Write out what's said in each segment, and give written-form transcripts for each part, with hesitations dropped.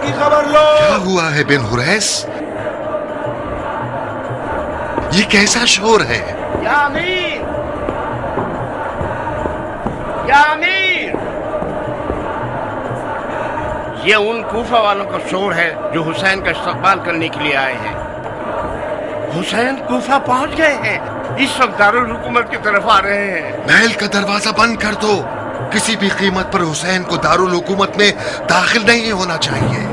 کی خبر لو. کیا ہوا ہے بن حریث؟ یہ کیسا شور ہے؟ یا امیر، یا امیر، یہ ان کوفہ والوں کا شور ہے جو حسین کا استقبال کرنے کے لیے آئے ہیں. حسین کوفہ پہنچ گئے ہیں، اس وقت دارالحکومت کی طرف آ رہے ہیں. محل کا دروازہ بند کر دو. کسی بھی قیمت پر حسین کو دارالحکومت میں داخل نہیں ہونا چاہیے.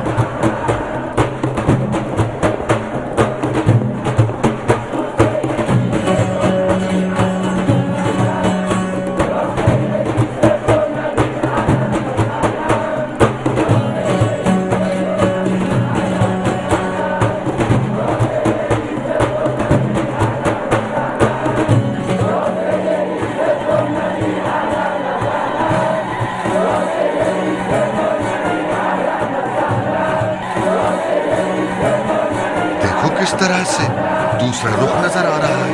کس طرح سے دوسرا رخ نظر آ رہا ہے.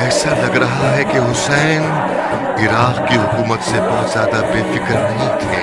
ایسا لگ رہا ہے کہ حسین عراق کی حکومت سے بہت زیادہ بے فکر نہیں تھے.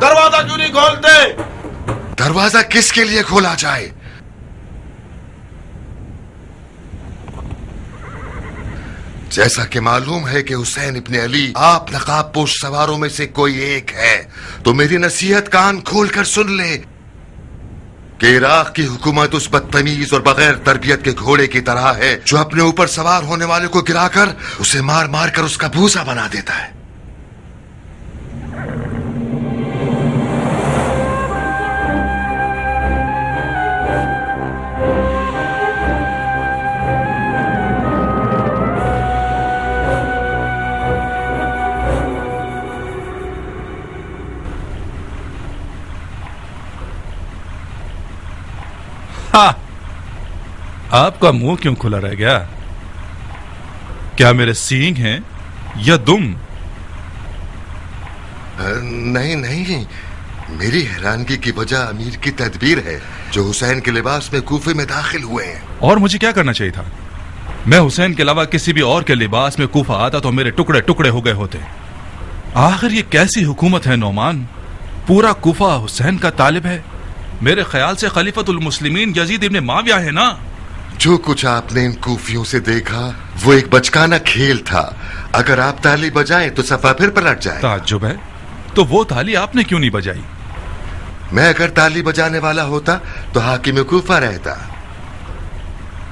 دروازہ کیوں نہیں کھولتے؟ دروازہ کس کے لیے کھولا جائے؟ جیسا کہ معلوم ہے کہ حسین ابن علی آپ نقاب پوش سواروں میں سے کوئی ایک ہے، تو میری نصیحت کان کھول کر سن لے کہ عراق کی حکومت اس بدتمیز اور بغیر تربیت کے گھوڑے کی طرح ہے جو اپنے اوپر سوار ہونے والے کو گرا کر اسے مار مار کر اس کا بھوسا بنا دیتا ہے. آپ کا منہ کیوں کھلا رہ گیا؟ کیا میرے سینگ ہیں یا دم؟ نہیں نہیں، میری حیرانگی کی وجہ امیر کی تدبیر ہے جو حسین کے لباس میں کوفے میں داخل ہوئے ہیں. اور مجھے کیا کرنا چاہیے تھا؟ میں حسین کے علاوہ کسی بھی اور کے لباس میں کوفہ آتا تو میرے ٹکڑے ٹکڑے ہو گئے ہوتے. آخر یہ کیسی حکومت ہے نعمان؟ پورا کوفہ حسین کا طالب ہے. میرے خیال سے خلیفۃ المسلمین یزید ابن معاویہ ہے نا؟ جو کچھ آپ نے ان کوفیوں سے دیکھا وہ ایک بچکانہ کھیل تھا. اگر آپ تالی بجائیں تو صفحہ پھر پلٹ جائے. تعجب ہے، تو وہ تالی آپ نے کیوں نہیں بجائی؟ میں اگر تالی بجانے والا ہوتا تو حاکم کوفہ رہتا.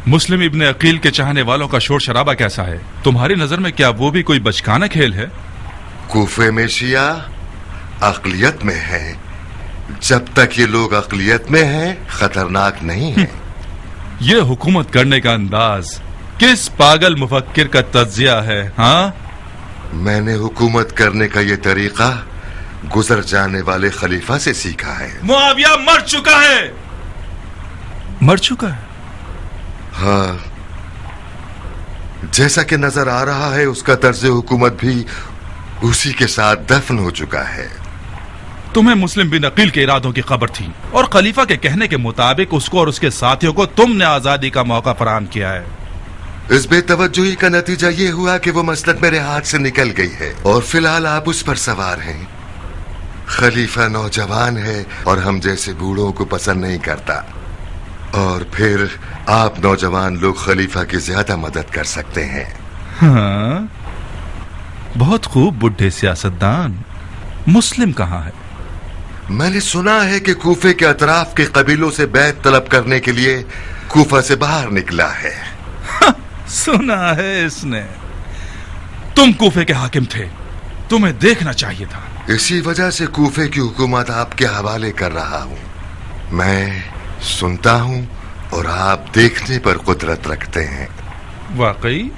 مسلم ابن عقیل کے چاہنے والوں کا شور شرابہ کیسا ہے تمہاری نظر میں؟ کیا وہ بھی کوئی بچکانہ کھیل ہے؟ کوفے میں شیعہ اقلیت میں ہے. جب تک یہ لوگ اقلیت میں ہیں خطرناک نہیں ہے. یہ حکومت کرنے کا انداز کس پاگل مفکر کا تجزیہ ہے؟ ہاں، میں نے حکومت کرنے کا یہ طریقہ گزر جانے والے خلیفہ سے سیکھا ہے. معاویہ مر چکا ہے. مر چکا ہے؟ ہاں، جیسا کہ نظر آ رہا ہے اس کا طرز حکومت بھی اسی کے ساتھ دفن ہو چکا ہے. تمہیں مسلم بن عقیل کے ارادوں کی خبر تھی اور خلیفہ کے کہنے کے مطابق اس کو اور اس کے ساتھیوں کو تم نے آزادی کا موقع فراہم کیا ہے. اس بے توجہی کا نتیجہ یہ ہوا کہ وہ مسلط میرے ہاتھ سے نکل گئی ہے اور فی الحال آپ اس پر سوار ہیں. خلیفہ نوجوان ہے اور ہم جیسے بوڑھوں کو پسند نہیں کرتا، اور پھر آپ نوجوان لوگ خلیفہ کی زیادہ مدد کر سکتے ہیں. ہاں، بہت خوب بڈھے سیاستدان. مسلم کہاں ہے؟ میں نے سنا ہے کہ کوفے کے اطراف کے قبیلوں سے بیعت طلب کرنے کے لیے کوفہ سے باہر نکلا ہے. سنا ہے اس نے. تم کوفے کے حاکم تھے तुम्हें देखना चाहिए था। इसी वजह से कूफे की हुकूमत आपके हवाले कर रहा हूं। मैं सुनता हूं और आप देखने पर कुदरत रखते हैं। वाकई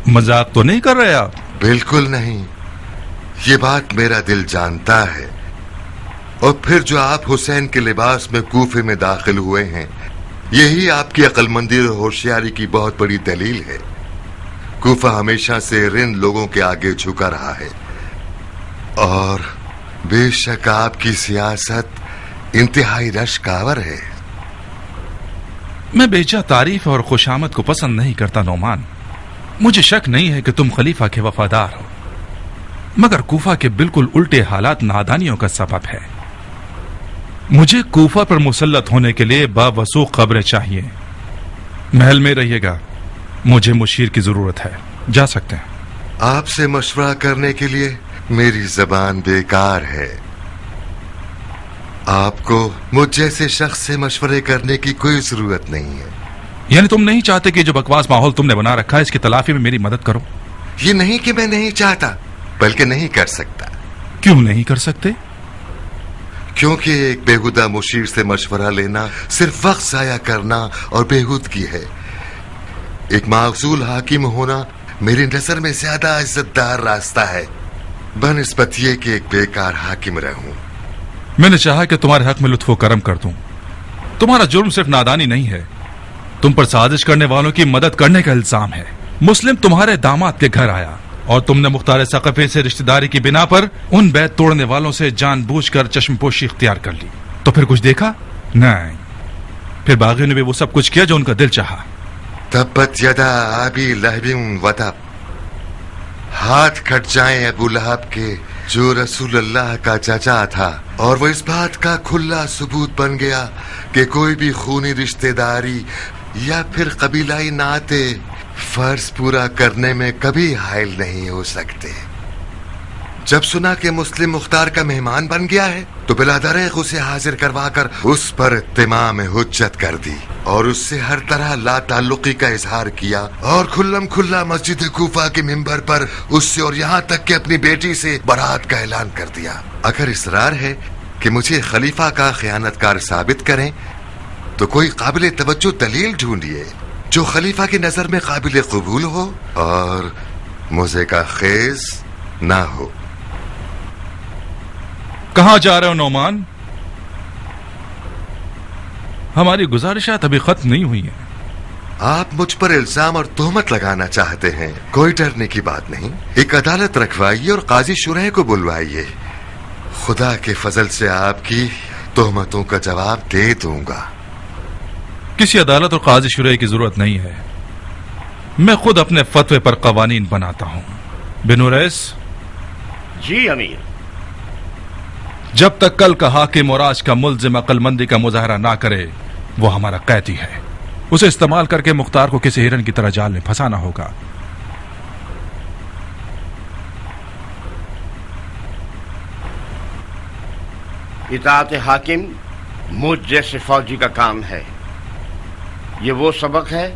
मजाक तो नहीं कर रहे आप? बिल्कुल नहीं, ये बात मेरा दिल जानता है। और फिर जो आप हुसैन के लिबास में कूफे में दाखिल हुए हैं, यही आपकी अक्लमंदी और होशियारी की बहुत बड़ी दलील है। कूफा हमेशा से रिंद लोगों के आगे झुका रहा है और बेशक आपकी सियासत इंतहाई रश्कावर है। मैं बेजा तारीफ और खुशामद को पसंद नहीं करता नोमान। मुझे शक नहीं है कि तुम खलीफा के वफादार हो, मगर कूफा के बिल्कुल उल्टे हालात नादानियों का सबब है। मुझे कूफा पर मुसल्लत होने के लिए बावसूख खबरें चाहिए। महल में रहिएगा, मुझे मुशीर की जरूरत है। जा सकते हैं। आपसे मशवरा करने के लिए मेरी जबान बेकार है। आपको मुझ जैसे शख्स से मशवरे करने की कोई जरूरत नहीं है। यानी तुम नहीं चाहते कि जो बकवास माहौल तुमने बना रखा है इसकी तलाफी में मेरी मदद करो? ये नहीं कि मैं नहीं चाहता, बल्कि नहीं कर सकता। क्यों नहीं कर सकते? क्योंकि एक बेहुदा मुशीर से मशवरा लेना सिर्फ वक्त जाया करना और बेहूदगी है। एक मासूल हाकिम होना मेरी नजर में ज्यादा इज्जतदार रास्ता है बनिस्बत ये कि एक बेकार हाकिम रहूं। मैंने चाहा कि तुम्हारे हक में लुत्फो करम कर दूं। तुम्हारा जुर्म सिर्फ नादानी नहीं है, तुम पर साजिश करने वालों की मदद करने का इल्जाम है। मुस्लिम तुम्हारे दामाद के घर आया और तुमने मुख्तार सक़फ़ी से रिश्तेदारी की बिना पर उन बैत तोड़ने वालों से जानबूझकर चश्मपोशी इख्तियार कर ली। तो फिर कुछ देखा? नहीं। फिर बागी ने भी वो सब कुछ किया जो उनका दिल चाहा। तब्बत यदा अबी लहबिन वतब, हाथ कट जाए अबू लहब के जो रसूल अल्लाह का चाचा था, और वो इस बात का खुला सबूत बन गया कि कोई भी खूनी रिश्तेदारी या फिर कबीलाई नाते फर्ज पूरा करने में कभी हायल नहीं हो सकते। जब सुना कि मुस्लिम मुख्तार का मेहमान बन गया है तो बिलादरेख उसे हाजिर करवाकर उस पर इत्तिमाम हुज्जत कर दी और उससे हर तरह ला ताल्लुकी का इजहार किया और खुल्लम खुल्ला मस्जिद कूफा के मिंबर पर उससे और यहाँ तक कि अपनी बेटी से बरात का ऐलान कर दिया। अगर इसरार है कि मुझे खलीफा का खयानतकार साबित करें तो कोई काबिल तवज्जो दलील ढूंढिए जो खलीफा की नजर में काबिल कबूल हो और मुझे का खेज ना हो। कहां जा रहे हो नौमान? हमारी गुजारिशात अभी खत्म नहीं हुई है। आप मुझ पर इल्जाम और तोहमत लगाना चाहते हैं, कोई डरने की बात नहीं। एक अदालत रखवाइए और काजी शुरह को बुलवाइए। खुदा के फजल से आपकी तोहमतों का जवाब दे दूंगा। किसी अदालत और काजी शुरह की जरूरत नहीं है, मैं खुद अपने फतवे पर कवानीन बनाता हूं। बिन उवैस। जी अमीर। जब तक कल का हाकिम और आज का मुल्जिम अक्लमंदी का मुजाहरा ना करे वो हमारा कैदी है। उसे इस्तेमाल करके मुख्तार को किसी हिरन की तरह जाल में फंसाना होगा। इताअत हाकिम मुझ जैसे फौजी का काम है। ये वो सबक है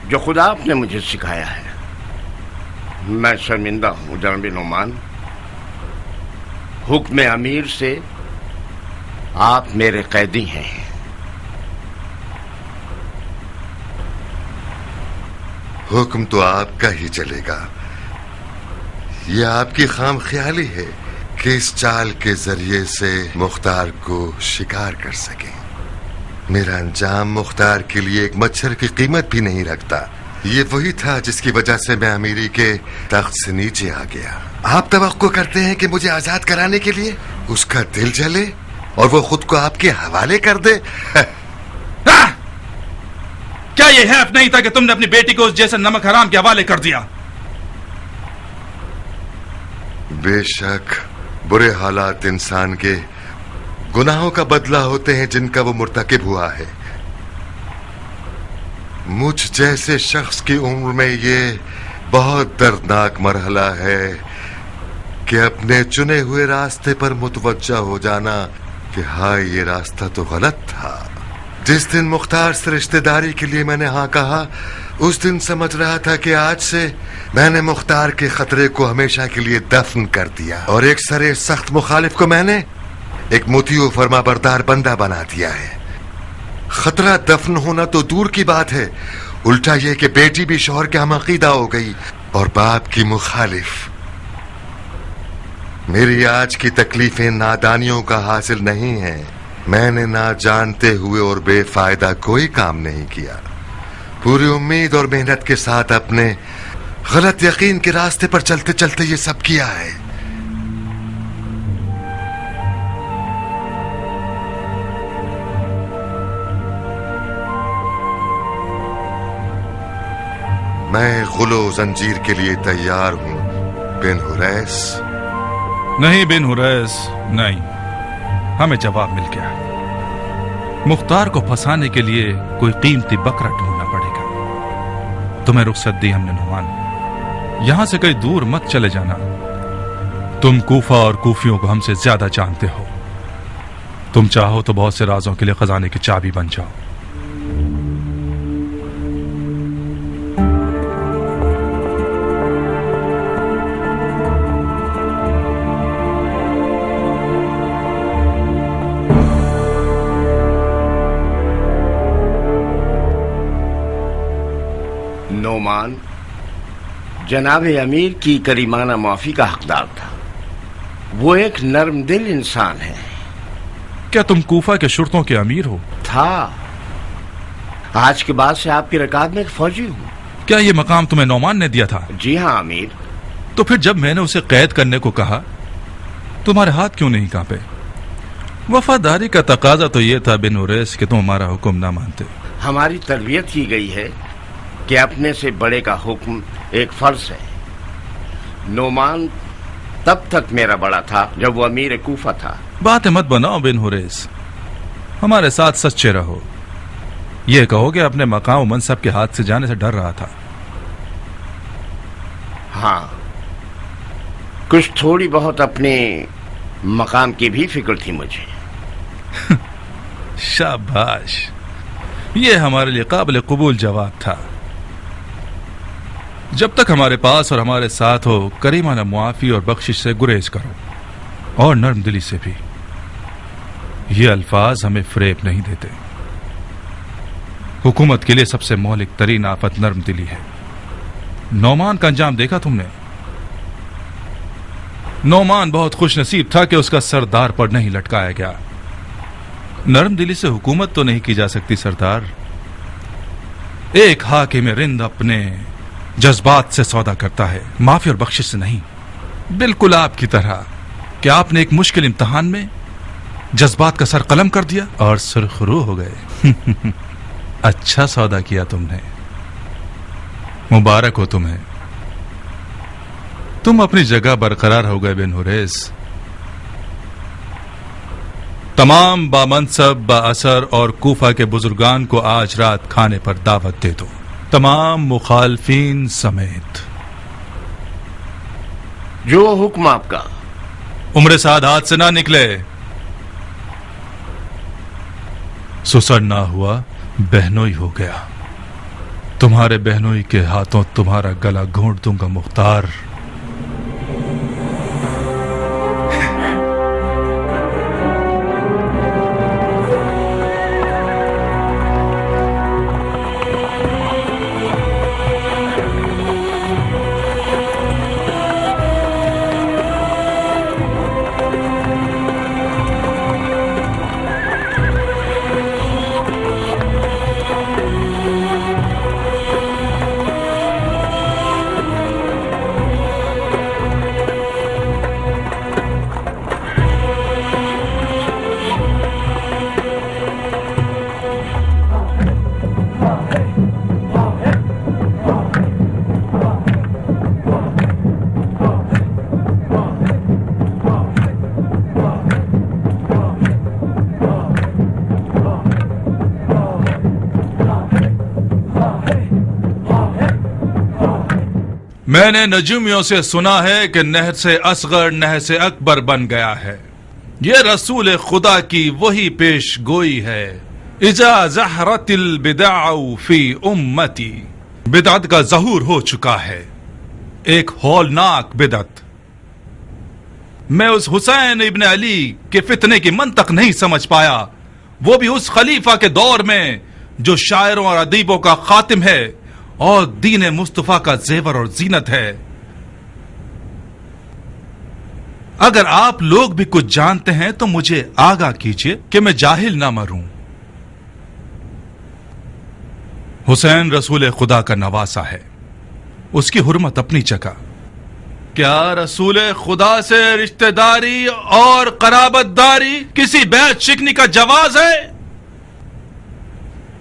जो खुदा आपने मुझे सिखाया है। मैं शर्मिंदा हूं जनाब नोमान। हुक्म अमीर से आप मेरे कैदी हैं। हुक्म तो आपका ही चलेगा। यह आपकी खाम ख्याली है कि इस चाल के जरिए से मुख्तार को शिकार कर सके। मेरा अंजाम मुख्तार के लिए एक मच्छर की कीमत भी नहीं रखता। ये वही था जिसकी वजह से मैं अमीरी के तख्त से नीचे आ गया। आप तवक्को करते हैं कि मुझे आजाद कराने के लिए उसका दिल जले और वो खुद को आपके हवाले कर दे? क्या ये हैफ नहीं था कि तुमने अपनी बेटी को उस जैसे नमक हराम के हवाले कर दिया? बेशक बुरे हालात इंसान के गुनाहों का बदला होते हैं जिनका वो मुर्तकिब हुआ है। मुझ जैसे शख्स की उम्र में ये बहुत दर्दनाक मरहला है कि अपने चुने हुए रास्ते पर मुतवज्जा हो जाना कि हाँ ये रास्ता तो गलत था। जिस दिन मुख्तार से रिश्तेदारी के लिए मैंने हाँ कहा उस दिन समझ रहा था कि आज से मैंने मुख्तार के खतरे को हमेशा के लिए दफन कर दिया और एक सरे सख्त मुखालिफ को मैंने एक मुतीओ फरमाबरदार बंदा बना दिया है। खतरा दफन होना तो दूर की बात है, उल्टा यह कि बेटी भी शौहर के हम अकीदा हो गई और बाप की मुखालिफ। मेरी आज की तकलीफें नादानियों का हासिल नहीं है। मैंने ना जानते हुए और बेफायदा कोई काम नहीं किया। पूरी उम्मीद और मेहनत के साथ अपने गलत यकीन के रास्ते पर चलते चलते ये सब किया है। मैं गुलो जंजीर के लिए तैयार हूं बिन हुरैस। नहीं बिन हुरैस, नहीं, हमें जवाब मिल गया। मुख्तार को फंसाने के लिए कोई कीमती बकरा ढूंढना पड़ेगा। तुम्हें रुखसत दी हमने नुमान, यहां से कहीं दूर मत चले जाना। तुम कूफा और कूफियों को हमसे ज्यादा जानते हो। तुम चाहो तो बहुत से राजों के लिए खजाने की चाबी बन जाओ। नोमान जनाब अमीर की करीमाना माफी का हकदार था। वो एक नर्म दिल इंसान है। क्या तुम कूफा के शुर्तों के अमीर हो? था, आज के बाद से आपकी रकाब में एक फौजी हूँ। क्या ये मकाम तुम्हें नौमान ने दिया था? जी हाँ अमीर। तो फिर जब मैंने उसे कैद करने को कहा, तुम्हारे हाथ क्यों नहीं कांपे? वफादारी का तकाजा तो ये था बिन हुरैस कि तुम हमारा हुक्म ना मानते। हमारी तरबियत की गई है कि अपने से बड़े का हुक्म एक फर्ज है। नोमान तब तक मेरा बड़ा था जब वो अमीर कूफा था। बातें मत बनाओ बिन हुरैस, हमारे साथ सच्चे रहो। ये कहो कि अपने मकाम मनसब के हाथ से जाने से डर रहा था। हाँ, कुछ थोड़ी बहुत अपने मकाम की भी फिक्र थी मुझे। शाबाश, ये हमारे लिए काबिल कबूल जवाब था। जब तक हमारे पास और हमारे साथ हो, करीमाना मुआफी और बख्शिश से गुरेज करो, और नर्म दिली से भी। ये अल्फाज हमें फरेब नहीं देते। हुकूमत के लिए सबसे मौलिक तरीन आफत नर्म दिली है। नौमान का अंजाम देखा तुमने? नौमान बहुत खुश नसीब था कि उसका सरदार पर नहीं लटकाया गया। नर्म दिली से हुकूमत तो नहीं की जा सकती सरदार। एक हाकिम रिंद अपने जज्बात से सौदा करता है, माफी और बख्शिश से नहीं। बिल्कुल आपकी तरह कि आपने एक मुश्किल इम्तिहान में जज्बात का सर कलम कर दिया और सुरखरू हो गए। अच्छा सौदा किया तुमने, मुबारक हो तुम्हें। तुम अपनी जगह बरकरार हो गए बिन हुरैस। तमाम बामनसब बाअसर और कूफा के बुजुर्गान को आज रात खाने पर दावत दे दो, तमाम मुखालफीन समेत। जो हुक्म आपका। उम्र साद हाथ से ना निकले। सुसर ना हुआ, बहनोई हो गया। तुम्हारे बहनोई के हाथों तुम्हारा गला घोंट दूंगा मुख्तार। मैंने नजूमियों से सुना है कि नहर से असगर नहर से अकबर बन गया है। ये रसूल खुदा की वही पेश गोई है। इजा ज़हरतिल बिदाउ फी उम्मती, बिदअत का ज़हूर हो चुका है, एक हौलनाक बिदअत। मैं उस हुसैन इब्न अली के फितने की मंतक नहीं समझ पाया, वो भी उस खलीफा के दौर में जो शायरों और अदीबों का खातिम है और दीन मुस्तफा का जेवर और जीनत है। अगर आप लोग भी कुछ जानते हैं तो मुझे आगाह कीजिए कि मैं जाहिल ना मरूं। हुसैन रसूल खुदा का नवासा है, उसकी हुर्मत अपनी जगह। क्या रसूल खुदा से रिश्तेदारी और कराबतदारी किसी बैत शिकनी का जवाज है?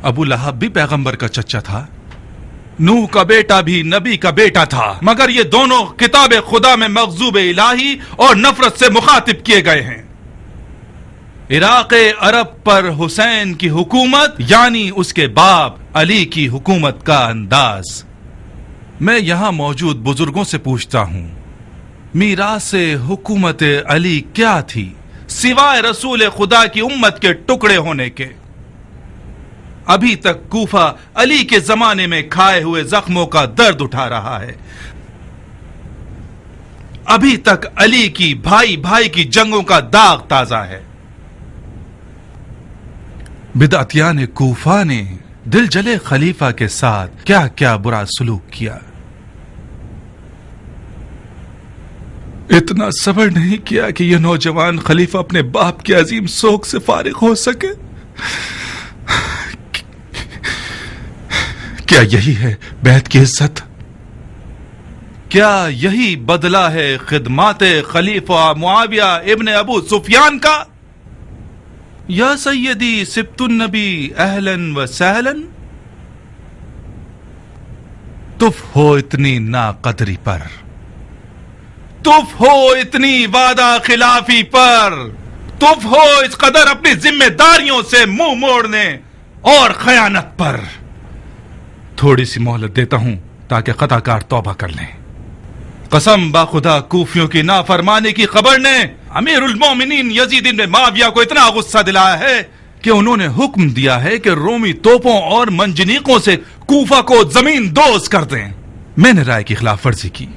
अबू लहब भी पैगंबर का चचा था, नूह का बेटा भी नबी का बेटा था, मगर ये दोनों किताब खुदा में मग़ज़ूब इलाही और नफरत से मुखातिब किए गए हैं। इराक़ अरब पर हुसैन की हुकूमत यानी उसके बाप अली की हुकूमत का अंदाज। मैं यहां मौजूद बुजुर्गों से पूछता हूं, मीरास हुकूमत अली क्या थी सिवाय रसूल खुदा की उम्मत के टुकड़े होने के? अभी तक कूफा अली के जमाने में खाए हुए जख्मों का दर्द उठा रहा है। अभी तक अली की भाई भाई की जंगों का दाग ताजा है। बिदअतियान कूफा ने दिल जले खलीफा के साथ क्या क्या बुरा सलूक किया। इतना सब्र नहीं किया कि यह नौजवान खलीफा अपने बाप के अजीम शोक से फारिग हो सके। क्या यही है बैत की इज्जत? क्या यही बदला है खिदमाते खलीफा मुआविया इब्न अबू सुफियान का? या सैयदी सिब्तुन नबी अहलन व सहलन। तुफ हो इतनी नाकदरी पर, तुफ हो इतनी वादा खिलाफी पर, तुफ हो इस कदर अपनी जिम्मेदारियों से मुंह मोड़ने और खयानत पर। थोड़ी सी मोहलत देता हूं ताकि खताकार तौबा कर लें। कसम बाखुदा कूफियों की नाफरमानी की खबर ने अमीरुल मोमिनीन यजीद इब्न माविया को इतना गुस्सा दिलाया है कि उन्होंने हुक्म दिया है कि रोमी तोपों और मंजनीकों से कूफा को जमीन दोज कर दें। मैंने राय की खिलाफ वर्जी की।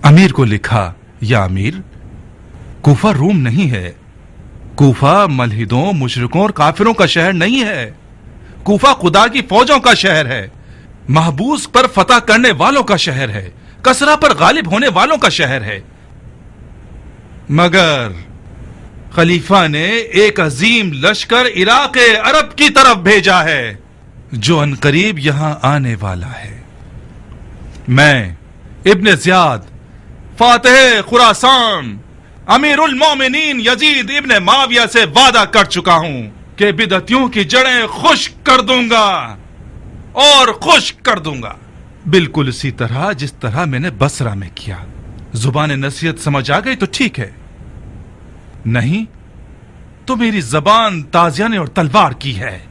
अमीर को लिखा, या अमीर, कूफा रोम नहीं है। कूफा मलहिदों, मुशरिकों और काफिरों का शहर नहीं है। कूफा खुदा की फौजों का शहर है, महबूस पर फतह करने वालों का शहर है, कसरा पर गालिब होने वालों का शहर है। मगर खलीफा ने एक अजीम लश्कर इराक़ अरब की तरफ भेजा है जो अनकरीब यहां आने वाला है। मैं इब्न ज़ियाद फातिह खुरासान अमीरुल मोमिनीन यजीद इब्न माविया से वादा कर चुका हूं कि बिदअतियों की जड़ें खुश्क कर दूंगा और खुश्क कर दूंगा, बिल्कुल इसी तरह जिस तरह मैंने बसरा में किया। जुबान नसीहत समझ आ गई तो ठीक है, नहीं तो मेरी जबान ताजियाने और तलवार की है,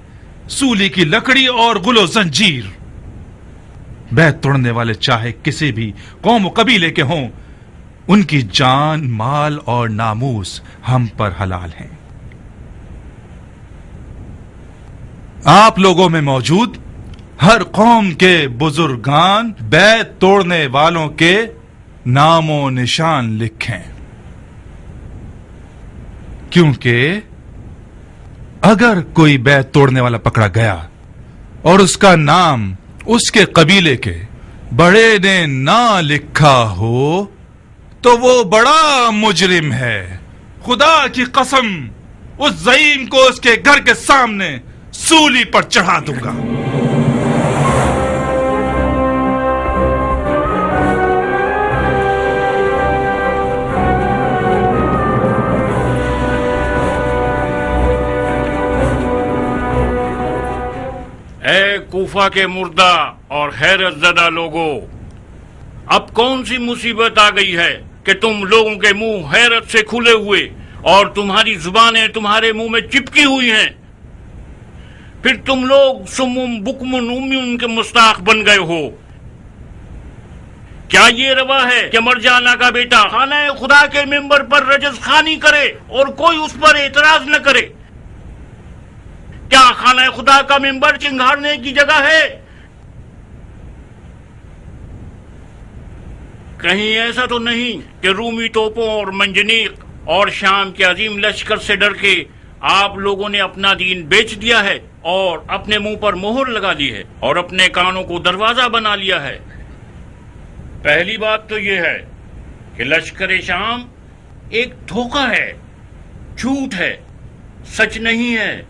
सूली की लकड़ी और गुलो जंजीर। बैत तोड़ने वाले चाहे किसी भी कौम कबीले के हों, उनकी जान, माल और नामूस हम पर हलाल हैं। आप लोगों में मौजूद हर कौम के बुजुर्गान बैत तोड़ने वालों के नामो निशान लिखें, क्योंकि अगर कोई बैत तोड़ने वाला पकड़ा गया और उसका नाम उसके कबीले के बड़े ने ना लिखा हो तो वो बड़ा मुजरिम है। खुदा की कसम, उस ज़ईम को उसके घर के सामने सूली पर चढ़ा दूंगा। ए कूफा के मुर्दा और हैरत ज़दा लोगों, अब कौन सी मुसीबत आ गई है कि तुम लोगों के मुंह हैरत से खुले हुए और तुम्हारी जुबानें तुम्हारे मुंह में चिपकी हुई हैं? फिर तुम लोग सुमुम बुकमुन उम्युन के मुस्ताक बन गए हो। क्या ये रवा है कि मरजाना का बेटा खाना खुदा के मिंबर पर रजस खानी करे और कोई उस पर एतराज न करे? क्या खाना खुदा का मिंबर चिंगारने की जगह है کہیں ایسا تو نہیں کہ رومی توپوں اور منجنیق اور شام کے عظیم لشکر سے ڈر کے آپ لوگوں نے اپنا دین بیچ دیا ہے اور اپنے منہ پر مہر لگا دی ہے اور اپنے کانوں کو دروازہ بنا لیا ہے؟ پہلی بات تو یہ ہے کہ لشکر شام ایک دھوکہ ہے، جھوٹ ہے، سچ نہیں ہے۔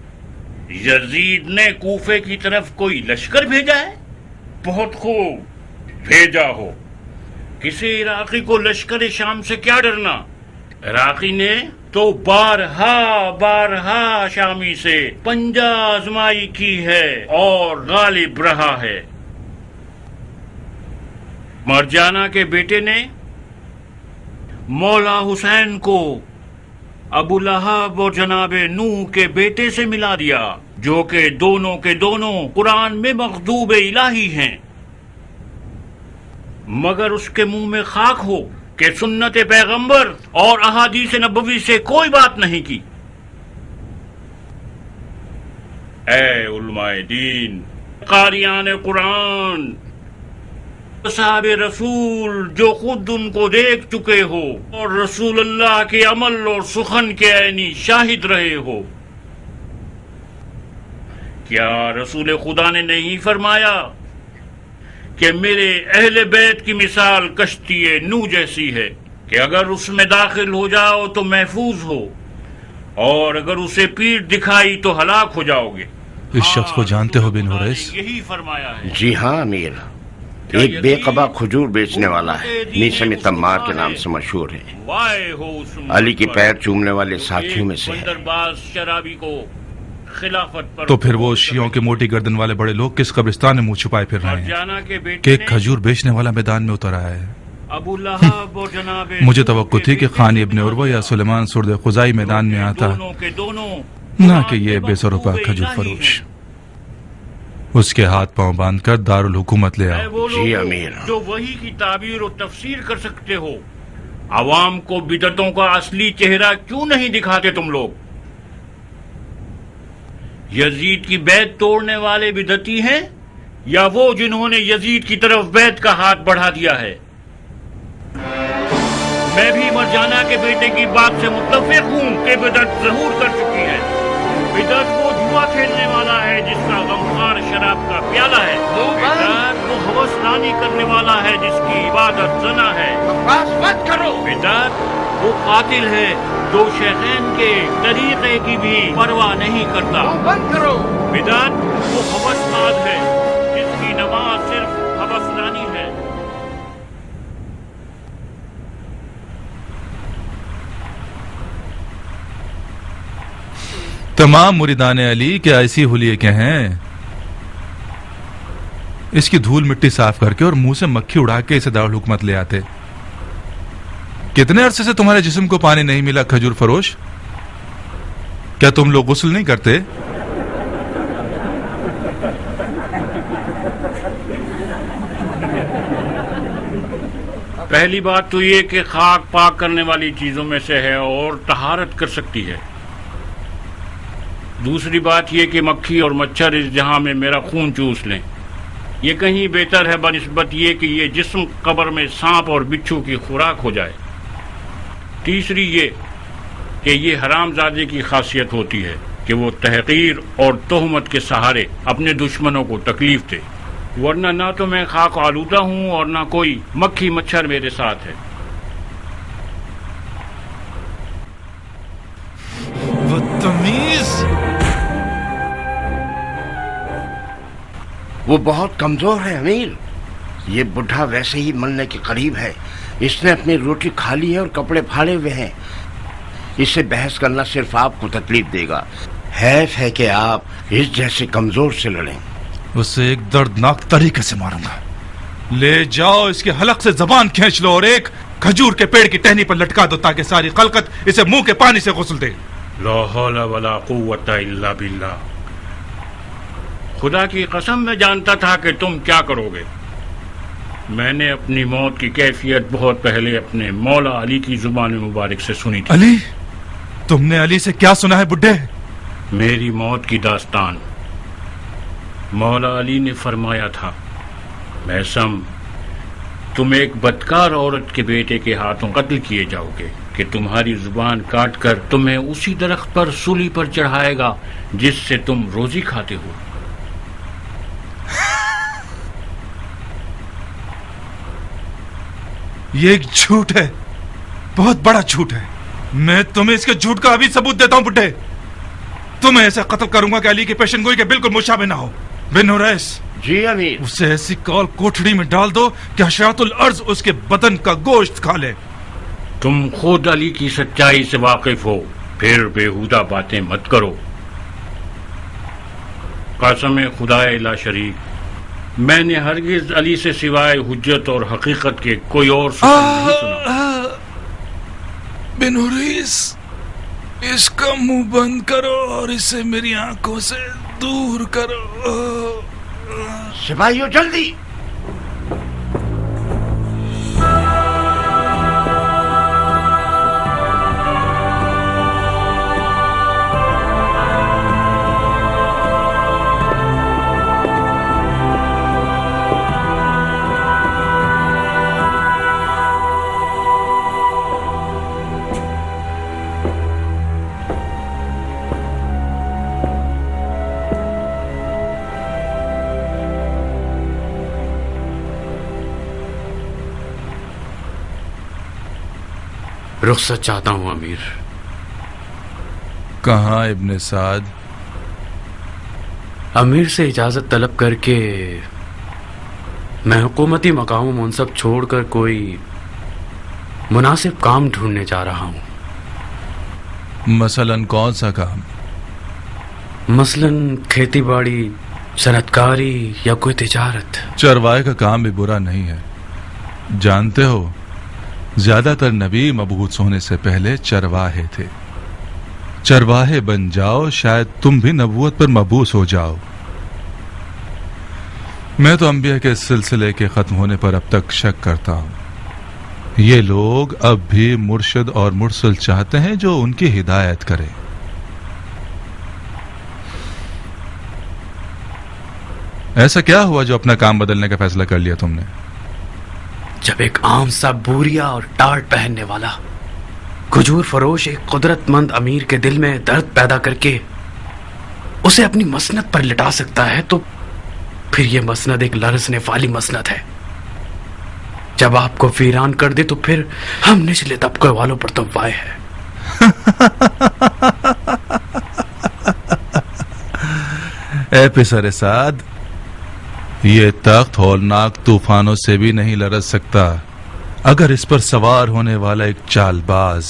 یزید نے کوفے کی طرف کوئی لشکر بھیجا ہے؟ بہت خوب، بھیجا ہو۔ کسی عراقی کو لشکر شام سے کیا ڈرنا؟ عراقی نے تو بارہا شامی سے پنجہ آزمائی کی ہے اور غالب رہا ہے۔ مرجانہ کے بیٹے نے مولا حسین کو ابو لہب اور جناب نوح کے بیٹے سے ملا دیا، جو کہ دونوں کے دونوں قرآن میں مغضوب الہی ہیں، مگر اس کے منہ میں خاک ہو کہ سنت پیغمبر اور احادیث نبوی سے کوئی بات نہیں کی۔ اے علماء دین، قاریان قرآن، صحاب رسول جو خود ان کو دیکھ چکے ہو اور رسول اللہ کے عمل اور سخن کے عینی شاہد رہے ہو، کیا رسول خدا نے نہیں فرمایا کہ میرے اہل بیت کی مثال کشتی نوح جیسی ہے کہ اگر اس میں داخل ہو جاؤ تو محفوظ ہو اور اگر اسے پیٹھ دکھائی تو ہلاک ہو جاؤ گے؟ اس شخص کو جانتے ہو بن حریث؟ یہی فرمایا ہے۔ جی ہاں امیر، ایک بے قبا کھجور بیچنے والا ہے، میسم تمار کے نام سے مشہور ہے، علی کی پیر چومنے والے ساتھیوں میں سے ہے۔ شرابی کو خلافت پر تو پھر وہ شیعوں کے موٹی گردن والے بڑے لوگ کس قبرستان میں منہ چھپائے پھر رہے ہیں کہ ایک کھجور بیچنے والا میدان میں اتر آیا ہے؟ ابو لہب اور جناب مجھے توقع تھی کہ خانی ابن عروہ یا سلیمان سرد خزائی میدان میں آتا، نہ کہ یہ بے سر روپے کھجور فروش۔ اس کے ہاتھ پاؤں باندھ کر دارالحکومت لے آؤ۔ جی امیر۔ جو وحی کی تعبیر و تفسیر کر سکتے ہو، عوام کو بدعتوں کا اصلی چہرہ کیوں نہیں دکھاتے تم لوگ؟ یزید کی بیعت توڑنے والے بدعتی ہیں یا وہ جنہوں نے یزید کی طرف بیعت کا ہاتھ بڑھا دیا ہے؟ میں بھی مرجانہ کے بیٹے کی بات سے متفق ہوں کہ بدعت ظہور کر چکی ہے۔ بدعت وہ جوا کھیلنے والا ہے جس کا غمخوار شراب کا پیالہ ہے، بدعت وہ ہوس رانی کرنے والا ہے جس کی عبادت زنا ہے، بدعت وہ قاتل ہے جو شیخین کے طریقے کی بھی پرواہ نہیں کرتا، بدعت وہ ہوسباز ہے جس کی نماز صرف ہوس رانی ہے۔ تمام مریدان علی کے ایسی حلیے کے ہیں، اس کی دھول مٹی صاف کر کے اور منہ سے مکھی اڑا کے اسے دارالحکومت لے آتے۔ کتنے عرصے سے تمہارے جسم کو پانی نہیں ملا کھجور فروش؟ کیا تم لوگ غسل نہیں کرتے؟ پہلی بات تو یہ کہ خاک پاک کرنے والی چیزوں میں سے ہے اور طہارت کر سکتی ہے۔ دوسری بات یہ کہ مکھی اور مچھر اس جہاں میں میرا خون چوس لیں، یہ کہیں بہتر ہے بنسبت یہ کہ یہ جسم قبر میں سانپ اور بچھو کی خوراک ہو جائے۔ تیسری یہ کہ یہ حرام زادے کی خاصیت ہوتی ہے کہ وہ تحقیر اور تہمت کے سہارے اپنے دشمنوں کو تکلیف دے، ورنہ نہ تو میں خاک آلودہ ہوں اور نہ کوئی مکھی مچھر میرے ساتھ ہے۔ بدتمیز! وہ بہت کمزور ہے امیر، یہ بڈھا ویسے ہی مرنے کے قریب ہے، اس نے اپنی روٹی کھا لی ہے اور کپڑے پھاڑے ہوئے ہیں، اس سے بحث کرنا صرف آپ کو تکلیف دے گا، حیف ہے کہ آپ اس جیسے کمزور سے لڑیں۔ اسے ایک دردناک طریقے سے ماروں گا، لے جاؤ اس کے حلق سے زبان کھینچ لو اور ایک کھجور کے پیڑ کی ٹہنی پر لٹکا دو تاکہ ساری خلقت اسے منہ کے پانی سے غسل دے۔ لا حول ولا قوت الا باللہ، خدا کی قسم میں جانتا تھا کہ تم کیا کرو گے۔ میں نے اپنی موت کی کیفیت بہت پہلے اپنے مولا علی کی زبان مبارک سے سنی تھی۔ علی؟ تم نے علی سے کیا سنا ہے بڈھے؟ میری موت کی داستان مولا علی نے فرمایا تھا، میسم تم ایک بدکار عورت کے بیٹے کے ہاتھوں قتل کیے جاؤ گے کہ تمہاری زبان کاٹ کر تمہیں اسی درخت پر سولی پر چڑھائے گا جس سے تم روزی کھاتے ہو. یہ ایک جھوٹ ہے، بہت بڑا جھوٹ ہے. میں تمہیں اس کے جھوٹ کا ابھی ثبوت دیتا ہوں بڈھے. تمہیں ایسا قتل کروں گا کہ علی کی پیشن گوئی کے بالکل مشابہ نہ ہو. بن اویس، جی امیر. اسے ایسی کال کوٹڑی میں ڈال دو کہ حشرات الارض اس کے بدن کا گوشت کھا لے. تم خود علی کی سچائی سے واقف ہو، پھر بےہودہ باتیں مت کرو. قسم خدا لا شریک، میں نے ہرگز علی سے سوائے حجت اور حقیقت کے کوئی اور سخن نہیں سنا. بن اویس، اس کا منہ بند کرو اور اسے میری آنکھوں سے دور کرو. سپاہیوں جلدی. رخصت چاہتا ہوں امیر. کہاں ابن سعد؟ امیر سے اجازت طلب کر کے میں حکومتی مقام و منصب چھوڑ کر کوئی مناسب کام ڈھونڈنے جا رہا ہوں. مثلاً کون سا کام؟ مثلاً کھیتی باڑی، صنعت کاری یا کوئی تجارت. چرواہے کا کام بھی برا نہیں ہے. جانتے ہو زیادہ تر نبی مبعوث ہونے سے پہلے چرواہے تھے. چرواہے بن جاؤ، شاید تم بھی نبوت پر مبعوث ہو جاؤ. میں تو انبیاء کے سلسلے کے ختم ہونے پر اب تک شک کرتا ہوں. یہ لوگ اب بھی مرشد اور مرسل چاہتے ہیں جو ان کی ہدایت کرے. ایسا کیا ہوا جو اپنا کام بدلنے کا فیصلہ کر لیا تم نے؟ جب ایک عام سا بوریا اور ٹاٹ پہننے والا کھجور فروش ایک قدرت مند امیر کے دل میں درد پیدا کر کے اسے اپنی مسند پر لٹا سکتا ہے تو پھر یہ مسند ایک لرزنے والی مسند ہے. جب آپ کو ویران کر دے تو پھر ہم نچلے طبقے والوں پر تو وائے ہے. اے پسر سعد، یہ تخت ہولناک طوفانوں سے بھی نہیں لرز سکتا اگر اس پر سوار ہونے والا ایک چال باز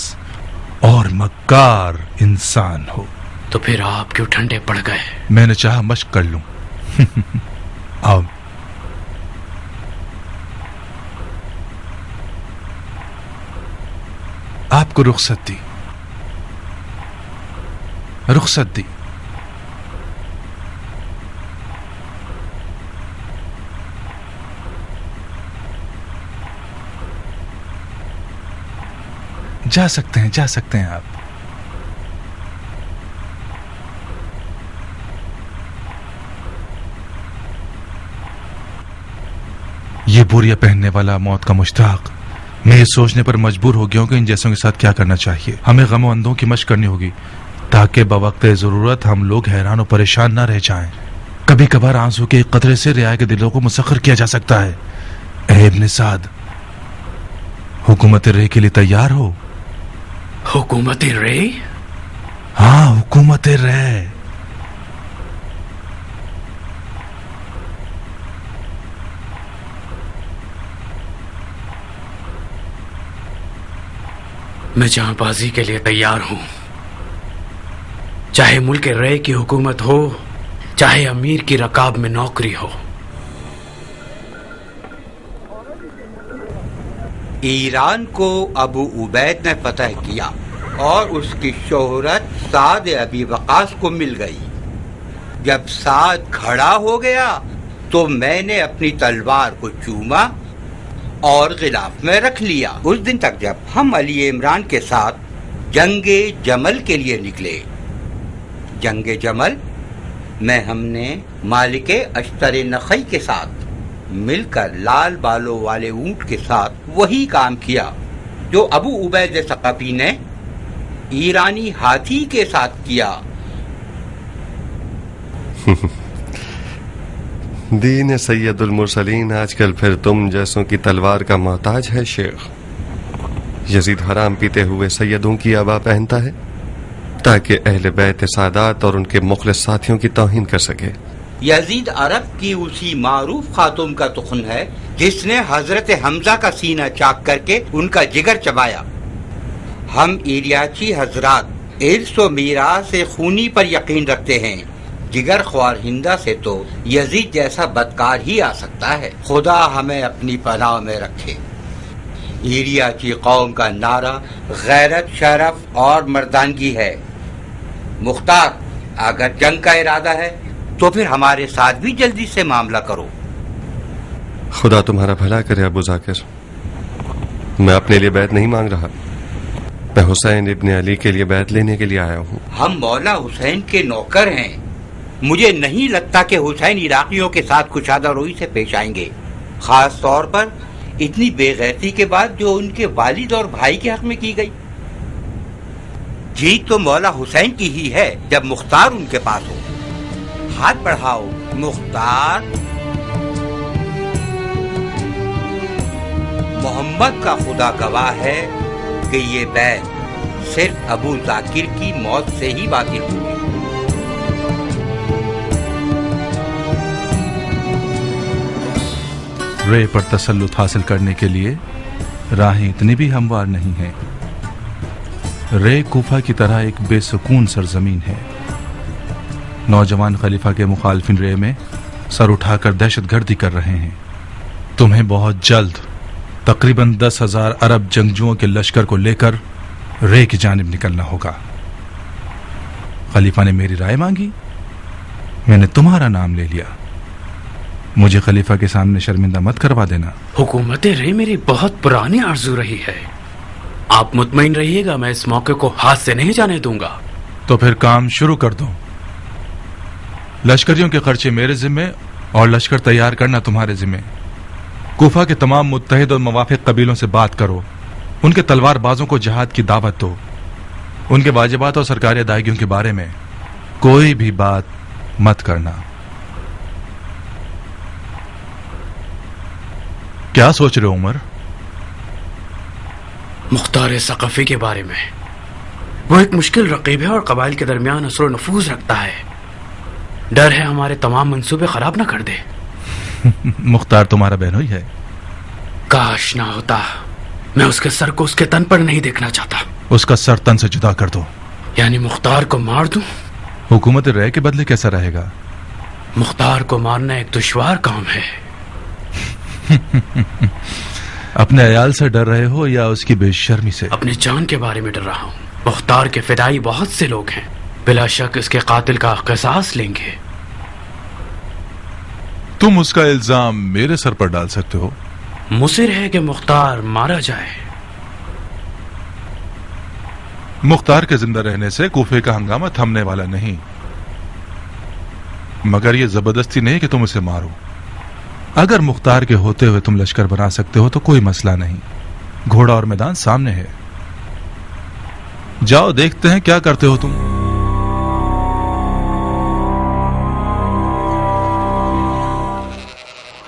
اور مکار انسان ہو. تو پھر آپ کیوں ٹھنڈے پڑ گئے؟ میں نے چاہا مشق کر لوں. آؤ. آپ کو رخصت دی. رخصت دی. جا سکتے ہیں، جا سکتے ہیں آپ. یہ بوریا پہننے والا موت کا مشتاق میں یہ سوچنے پر مجبور ہو گیا ہوں کہ ان جیسوں کے ساتھ کیا کرنا چاہیے. ہمیں غم و اندوں کی مشق کرنی ہوگی تاکہ بوقت ضرورت ہم لوگ حیران و پریشان نہ رہ جائیں. کبھی کبھار آنسو کے ایک قطرے سے رعایا کے دلوں کو مسخر کیا جا سکتا ہے. اے ابن سعد، حکومت رے کے لیے تیار ہو؟ حکومت رے؟ ہاں، حکومت رے. میں جہاں بازی کے لیے تیار ہوں، چاہے ملک رے کی حکومت ہو، چاہے امیر کی رکاب میں نوکری ہو. ایران کو ابو عبید نے فتح کیا اور اس کی شہرت سعد ابی وقاص کو مل گئی. جب سعد کھڑا ہو گیا تو میں نے اپنی تلوار کو چوما اور غلاف میں رکھ لیا اس دن تک جب ہم علی عمران کے ساتھ جنگ جمل کے لیے نکلے. جنگ جمل میں ہم نے مالک اشتر نخی کے ساتھ مل کر لال بالوں والے اونٹ کے ساتھ وہی کام کیا جو ابو عبید ثقفی نے ایرانی ہاتھی کے ساتھ کیا۔ دین سید المرسلین آج کل پھر تم جیسوں کی تلوار کا محتاج ہے شیخ۔ یزید حرام پیتے ہوئے سیدوں کی آبا پہنتا ہے تاکہ اہل بیت سادات اور ان کے مخلص ساتھیوں کی توہین کر سکے۔ یزید عرب کی اسی معروف خاتون کا تخن ہے جس نے حضرت حمزہ کا سینہ چاک کر کے ان کا جگر چبایا۔ ہم ایریاچی حضرات ارث و میراث سے خونی پر یقین رکھتے ہیں، جگر خوار ہندہ سے تو یزید جیسا بدکار ہی آ سکتا ہے۔ خدا ہمیں اپنی پناہ میں رکھے۔ ایریاچی قوم کا نعرہ غیرت، شرف اور مردانگی ہے۔ مختار، اگر جنگ کا ارادہ ہے تو پھر ہمارے ساتھ بھی جلدی سے معاملہ کرو۔ خدا تمہارا بھلا کرے ابو ذاکر، میں اپنے لیے بیعت نہیں مانگ رہا، میں حسین ابن علی کے لیے بیعت لینے کے لیے آیا ہوں۔ ہم مولا حسین کے نوکر ہیں، مجھے نہیں لگتا کہ حسین عراقیوں کے ساتھ کشادہ روئی سے پیش آئیں گے، خاص طور پر اتنی بے غیرتی کے بعد جو ان کے والد اور بھائی کے حق میں کی گئی۔ جیت تو مولا حسین کی ہی ہے جب مختار ان کے پاس ہو۔ ہاتھ بڑھاؤ مختار۔ محمد کا خدا گواہ ہے کہ یہ بیعت صرف ابو ذاکر کی موت سے ہی باطل ہوئی۔ رے پر تسلط حاصل کرنے کے لیے راہیں اتنی بھی ہموار نہیں ہیں۔ رے کوفہ کی طرح ایک بے سکون سرزمین ہے۔ نوجوان خلیفہ کے مخالفین رے میں سر اٹھا کر دہشت گردی کر رہے ہیں۔ تمہیں بہت جلد تقریباً 10,000 عرب جنگجوؤں کے لشکر کو لے کر رے کی جانب نکلنا ہوگا۔ خلیفہ نے میری رائے مانگی، میں نے تمہارا نام لے لیا۔ مجھے خلیفہ کے سامنے شرمندہ مت کروا دینا۔ حکومت رے میری بہت پرانی آرزو رہی ہے، آپ مطمئن رہیے گا میں اس موقع کو ہاتھ سے نہیں جانے دوں گا۔ تو پھر کام شروع کر دو۔ لشکریوں کے خرچے میرے ذمے اور لشکر تیار کرنا تمہارے ذمے۔ کوفہ کے تمام متحد اور موافق قبیلوں سے بات کرو، ان کے تلوار بازوں کو جہاد کی دعوت دو، ان کے واجبات اور سرکاری ادائیگیوں کے بارے میں کوئی بھی بات مت کرنا۔ کیا سوچ رہے ہو عمر؟ مختار ثقفی کے بارے میں۔ وہ ایک مشکل رقیب ہے اور قبائل کے درمیان اثر و نفوذ رکھتا ہے، ڈر ہے ہمارے تمام منصوبے خراب نہ کر دے۔ مختار تمہارا بہنوئی ہے؟ کاش نہ ہوتا، میں اس کے سر کو اس کے تن پر نہیں دیکھنا چاہتا۔ اس کا سر تن سے جدا کر دو۔ یعنی مختار کو مار دوں؟ حکومت رے کے بدلے کیسا رہے گا؟ مختار کو مارنا ایک دشوار کام ہے۔ اپنے عیال سے ڈر رہے ہو یا اس کی بے شرمی سے؟ اپنی جان کے بارے میں ڈر رہا ہوں۔ مختار کے فدائی بہت سے لوگ ہیں، بلا شک اس کے قاتل کا قصاص لیں گے۔ تم اس کا الزام میرے سر پر ڈال سکتے ہو؟ مصر ہے کہ مختار مارا جائے۔ مختار کے زندہ رہنے سے کوفے کا ہنگامہ تھمنے والا نہیں، مگر یہ زبردستی نہیں کہ تم اسے مارو۔ اگر مختار کے ہوتے ہوئے تم لشکر بنا سکتے ہو تو کوئی مسئلہ نہیں، گھوڑا اور میدان سامنے ہے۔ جاؤ دیکھتے ہیں کیا کرتے ہو تم۔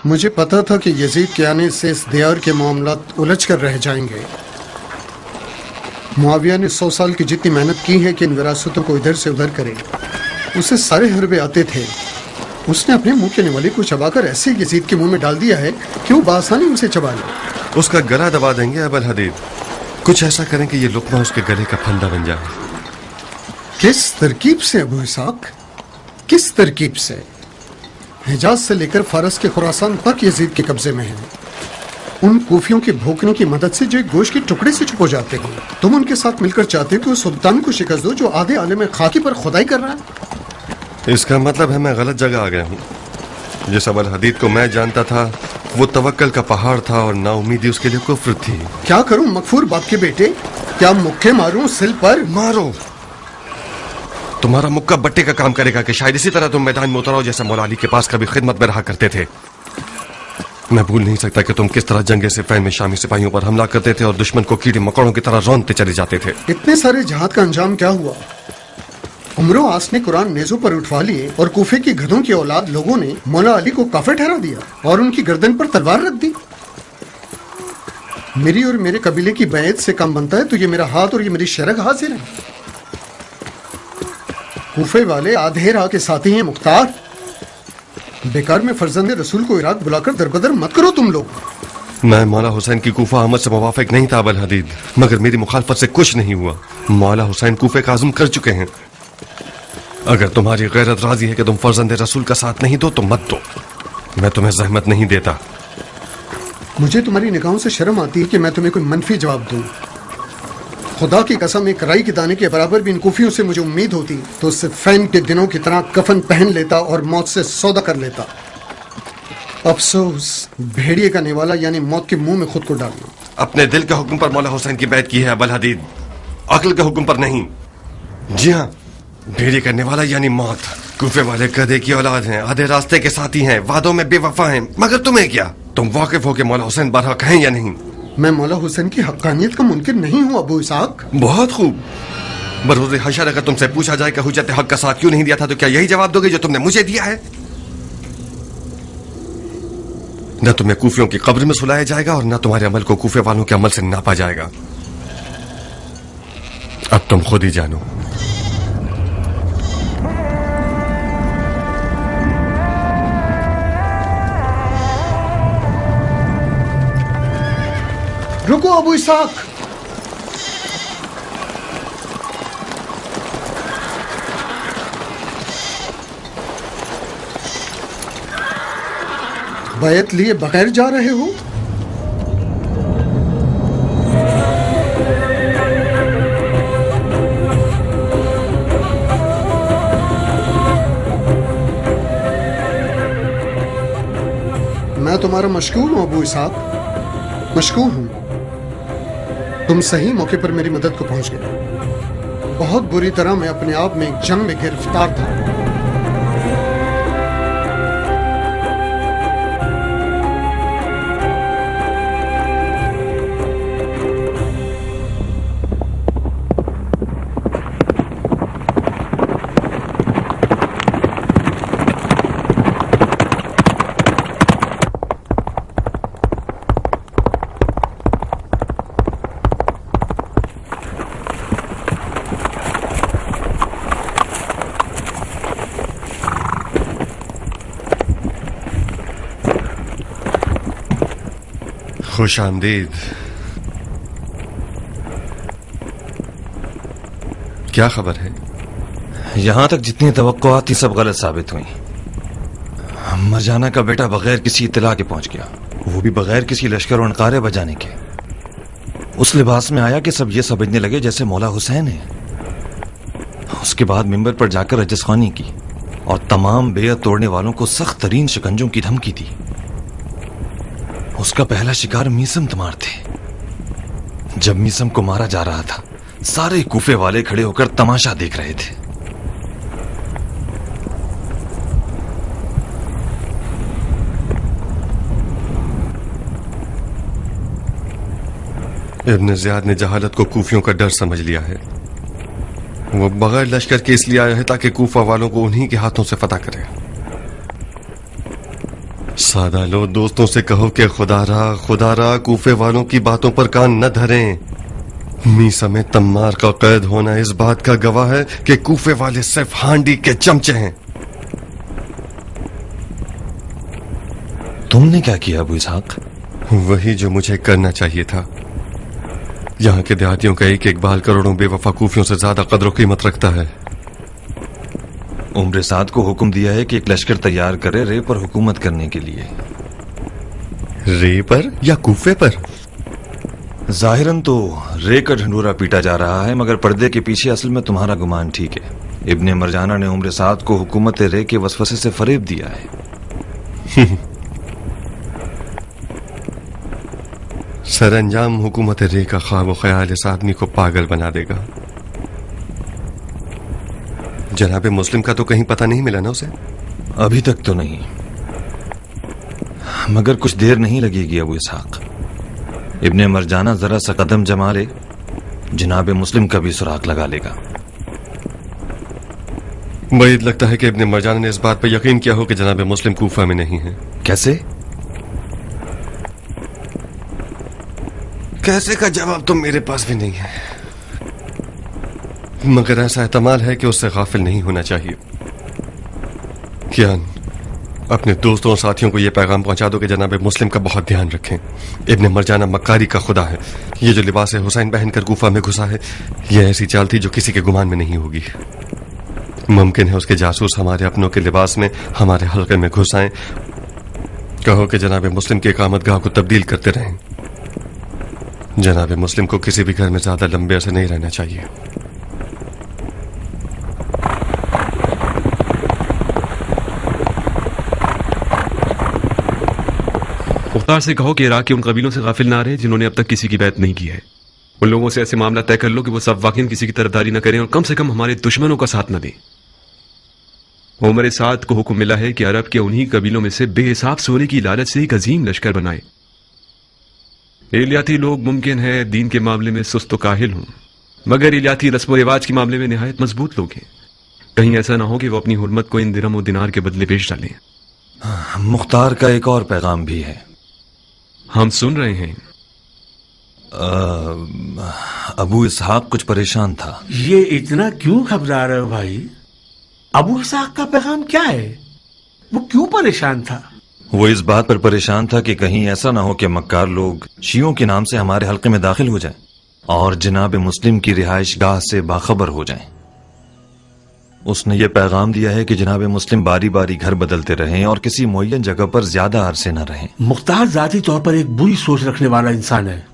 مجھے پتا تھا کہ یزید کے آنے سے اس دیار کے معاملات الجھ کر رہ جائیں گے۔ معاویہ نے 100 سال کی جتنی محنت کی ہے کہ ان وراثتوں کو ادھر سے ادھر کرے، اسے سارے حربے آتے تھے۔ اس نے اپنے منہ کے نوالے کو چبا کر ایسے یزید کے منہ میں ڈال دیا ہے کہ وہ بآسانی اسے چبا لے۔ اس کا گلا دبا دیں گے ابو الحدید، کچھ ایسا کریں کہ یہ لقمہ اس کے گلے کا پھندا بن جائے۔ کس ترکیب سے ابو اسحاق؟ کس ترکیب سے؟ حجاز سے لے کر فارس کے خراسان تک یزید کے قبضے میں ہیں۔ ان کوفیوں کے بھوکنے کی مدد سے جو ایک گوشت کے ٹکڑے سے چھپ ہو جاتے ہیں، تم ان کے ساتھ مل کر چاہتے ہو کہ اس سلطان کو شکست دو جو آدھے عالم خاکی پر خدائی کر رہا ہے۔ اس کا مطلب ہے میں غلط جگہ آ گیا ہوں۔ جس ابو الحدید کو میں جانتا تھا وہ توکل کا پہاڑ تھا اور نا امیدی اس کے لیے کفر تھی۔ کیا کروں مغفور باپ کے بیٹے؟ کیا مکے ماروں سل پر؟ مارو، تمہارا مکہ بٹے کا کام کرے گا کہ شاید اسی طرح تم میدان میں اتراؤ جیسا مولا علی کے پاس کبھی خدمت میں رہا کرتے تھے۔ मैं भूल नहीं सकता कि तुम किस तरह जंगे सिफ़ीन में शामी सिपाहियों पर हमला करते थे और दुश्मन को कीड़े मकोड़ों की तरह रौंदते चले जाते थे। इतने सारे जहाद का अंजाम क्या हुआ? उमरो आस ने कुरान नेज़ों पर उठवा लिए और कूफे की गधों की औलाद लोगों ने मौला अली को काफिर ठहरा दिया और उनकी गर्दन पर तलवार रख दी। मेरी और मेरे कबीले की बैत से काम बनता है तो ये मेरा हाथ और ये मेरी शरग हाजिर है। कूफे वाले आधे राह के साथी हैं मुख्तार। बेकार में फर्जंद रसूल को इराक बुलाकर दरबदर मत करो तुम लोग। मैं मौला हुसैन की कूफा अहमद से मुवाफिक नहीं था अबल हदीद, मगर मेरी मुखालफत से कुछ नहीं हुआ। मौला हुसैन कूफे का आज़म कर चुके हैं। अगर तुम्हारी गैरत राजी है कि तुम फर्जंद रसूल का साथ नहीं दो तो मत दो, मैं तुम्हें जहमत नहीं देता। मुझे तुम्हारी निगाहों से शर्म आती है कि मैं तुम्हें कोई मनफी जवाब दूं। खुदा की कसम, एक राई के दाने के बराबर भी इन कूफियों से मुझे उम्मीद होती तो सिफ़ीन के दिनों की तरह कफन पहन लेता और मौत से सौदा कर लेता। अफसोस, भेड़िए का निवाला यानी मौत के मुंह में खुद को डालना। अपने दिल के हुक्म पर मौला हुसैन की बैत की है अबल हदीद, अक्ल के हुक्म पर नहीं। जी हाँ, भेड़िए करने वाला यानी मौत। कूफे वाले गधे की औलाद हैं, आधे रास्ते के साथी हैं, वादों में बेवफा हैं, मगर तुम्हें क्या? तुम वाकिफ हो कि मौला हुसैन बरहक हैं या नहीं? मैं मौला हुसैन की हक्कानियत का मुनकिर नहीं हूँ अबू इसाक। बहुत खूब। बरोज़ हशर अगर तुमसे पूछा जाए कि हुज्जत हक का साथ क्यों नहीं दिया था तो क्या यही जवाब दोगे जो तुमने मुझे दिया है? न तुम्हें कूफियों की कब्र में सुलाया जाएगा और न तुम्हारे अमल को कूफे वालों के अमल से नापा जाएगा। अब तुम खुद ही जानो। रुको अबू इसाक। बैत लिए बगैर जा रहे हो? मैं तुम्हारा मशकूर हूं अबू इसाक, मशकूर हूं। तुम सही मौके पर मेरी मदद को पहुंच गए। बहुत बुरी तरह मैं अपने आप में एक जंग में गिरफ्तार था। खुश आमदीद। क्या खबर है? यहां तक जितनी तवक्कुआत थी सब गलत साबित हुई। मरजाना का बेटा बगैर किसी इत्तला के पहुंच गया, वो भी बगैर किसी लश्कर और नकारे बजाने के। उस लिबास में आया कि सब ये समझने लगे जैसे मौला हुसैन है। उसके बाद मिंबर पर जाकर रजस्खानी की और तमाम बेयत तोड़ने वालों को सख्त तरीन शिकंजों की धमकी दी। उसका पहला शिकार मीसम तमार थे। जब मीसम को मारा जा रहा था सारे कूफे वाले खड़े होकर तमाशा देख रहे थे। इब्न ज़ियाद ने जहालत को कूफियों का डर समझ लिया है। वो बगैर लश्कर के इसलिए आया है ताकि कूफा वालों को उन्हीं के हाथों से फतह करे। सादा लो, दोस्तों से कहो कि खुदा रा कूफे वालों की बातों पर कान न धरें। मीसा में तम्मार का कैद होना इस बात का गवाह है कि कूफे वाले सिर्फ हांडी के चमचे हैं। तुमने क्या किया अबू इसहाक? वही जो मुझे करना चाहिए था। यहाँ के देहातियों का एक एक बाल करोड़ों बेवफा कूफियों से ज्यादा कदर कीमत रखता है। उम्र साद को हुक्म दिया है कि एक लश्कर तैयार करे रे पर हुकूमत करने के लिए। रे पर या कूफे पर? जाहिरन तो रे का ढंडूरा पीटा जा रहा है, मगर पर्दे के पीछे असल में तुम्हारा गुमान ठीक है। इब्ने मरजाना ने उम्र साद को हुकूमत रे के वसवसे से फरेब दिया है। सरअंजाम हुकूमत रे का ख्वाब ख्याल इस आदमी को पागल बना देगा। जनाबे मुस्लिम का तो कहीं पता नहीं मिला ना उसे? अभी तक तो नहीं, मगर कुछ देर नहीं लगेगी अबू इसहाक। इब्ने मरजाना जरा सा कदम जमा ले, जनाब मुस्लिम का भी सुराग लगा लेगा। मुझे लगता है कि इब्ने मरजाना ने इस बात पर यकीन किया हो कि जनाब मुस्लिम कूफा में नहीं है। कैसे? कैसे का जवाब तो मेरे पास भी नहीं है, मगर ऐसा एहतमाल है कि उससे गाफिल नहीं होना चाहिए। कियान, अपने दोस्तों और साथियों को यह पैगाम पहुंचा दो कि जनाब मुस्लिम का बहुत ध्यान रखें। इब्ने मरजाना मक्कारी का खुदा है। ये जो लिबास हुसैन पहनकर गुफा में घुसा है, यह ऐसी चाल थी जो किसी के गुमान में नहीं होगी। मुमकिन है उसके जासूस हमारे अपनों के लिबास में हमारे हल्के में घुस आए। कहो कि जनाब मुस्लिम की इकामतगाह को तब्दील करते रहें। जनाब मुस्लिम को किसी भी घर में ज्यादा लंबे अरसे नहीं रहना चाहिए। मुख्तार से कहो कि इराक के उन कबीलों से गाफिल ना रहे जिन्होंने अब तक किसी की बैत नहीं की है। उन लोगों से ऐसे मामला तय कर लो कि वो सब वाकई किसी की तरफदारी न करें और कम से कम हमारे दुश्मनों का साथ न दें। उमर साद को हुक्म मिला है कि अरब के उन्हीं कबीलों में से बेहिसाब सोने की लालच से एक अजीम लश्कर बनाए। इलियाती लोग मुमकिन है दीन के मामले में सुस्त व काहिल हों, मगर इलियाती रस्म व रिवाज के मामले में निहायत मजबूत लोग हैं। कहीं ऐसा ना हो कि वो अपनी हुर्मत को इन दिरहम और दिनार के बदले बेच डालें। मुख्तार का एक और पैगाम भी है। हम सुन रहे हैं। अबू इसहाक कुछ परेशान था। ये इतना क्यों घबरा रहे हो भाई? अबू इसहाक का पैगाम क्या है? वो क्यों परेशान था? वो इस बात पर परेशान था कि कहीं ऐसा ना हो कि मक्कार लोग शियों के नाम से हमारे हल्के में दाखिल हो जाएं और जनाब मुस्लिम की रिहाइश गाह से बाखबर हो जाएं। उसने ये पैगाम दिया है कि जनाब मुस्लिम बारी बारी घर बदलते रहें और किसी मुअय्यन जगह पर ज्यादा अरसे न रहें। मुख्तार जाती तौर पर एक बुरी सोच रखने वाला इंसान है।